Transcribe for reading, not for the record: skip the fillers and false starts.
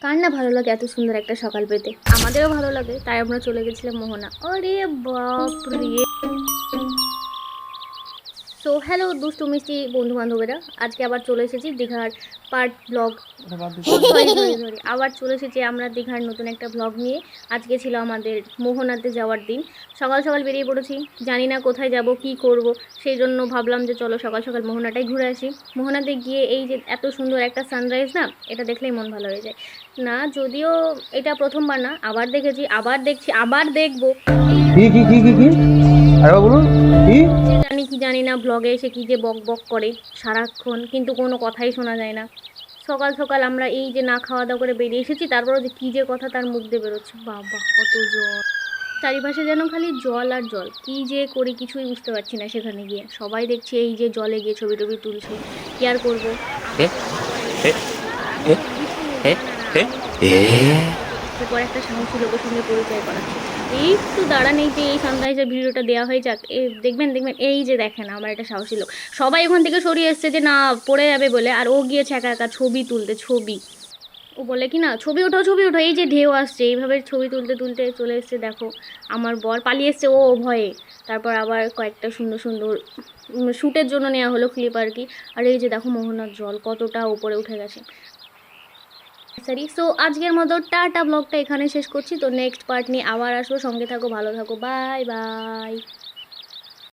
কার না ভালো লাগে এত সুন্দর একটা সকাল পেতে? আমাদেরও ভালো লাগে, তাই আমরা চলে গেছিলাম মোহনা। আরে বাপ রে! সো হ্যালো দুষ্টু মিষ্টি বন্ধু বান্ধবেরা, আজকে আবার চলে এসেছি দীঘার পার্ট ব্লগ। সরি আবার চলে এসেছি আমরা দীঘার নতুন একটা ব্লগ নিয়ে। আজকে ছিল আমাদের মোহনাতে যাওয়ার দিন। সকাল সকাল বেরিয়ে পড়েছি, জানি না কোথায় যাব কি করব, সেই জন্য ভাবলাম যে চলো সকাল সকাল মোহনাটাই ঘুরে আসি। মোহনাতে গিয়ে এই যে এত সুন্দর একটা সানরাইজ না, এটা দেখলেই মন ভালো হয়ে যায়। না যদিও এটা প্রথমবার না, আবার দেখেছি, আবার দেখছি, আবার দেখবো। কি কি কি কি কি আরে বলুন কি? জানি কি জানি না, ব্লগে এসে কি যে বক বক করে সারাক্ষণ, কিন্তু কোনো কথাই শোনা যায় না। সকাল সকাল আমরা এই যে না খাওয়া দাওয়া করে বেরিয়ে এসেছি, তারপরও যে কী যে কথা তার মুখ দিয়ে বেরোচ্ছে, বাবা কত জল! চারিপাশে যেন খালি জল আর জল, কি যে করি কিছুই বুঝতে পারছি না। সেখানে গিয়ে সবাই দেখছি এই যে জলে গিয়ে ছবি টবি তুলছে, কি আর করবো। এরপর একটা সাহসী লোকের সঙ্গে পরিচয় করাচ্ছে। এই একটু দাঁড়ান, এই যে এই সানরাইজের ভিডিওটা দেওয়া হয়ে যাক, দেখবেন দেখবেন এই যে দেখেন আমার একটা সাহসী লোক। সবাই ওখান থেকে সরিয়ে এসছে যে না পড়ে যাবে বলে, আর ও গিয়েছে একা একা ছবি তুলতে। ছবি ও বলে কি না ছবি ওঠাও ছবি ওঠাও, এই যে ঢেউ আসছে এইভাবে ছবি তুলতে তুলতে চলে এসছে। দেখো আমার বর পালিয়ে এসছে ও ভয়ে। তারপর আবার কয়েকটা সুন্দর সুন্দর শ্যুটের জন্য নেওয়া হলো ক্লিপ আর কি। আর এই যে দেখো মোহনার জল কতটা উপরে উঠে গেছে। সরি, সো আজকের মতো টাটা ব্লগটা এখানে শেষ করছি। তো নেক্সট পার্ট নিয়ে আবার আসবো, সঙ্গে থাকো, ভালো থাকো, বাই বাই।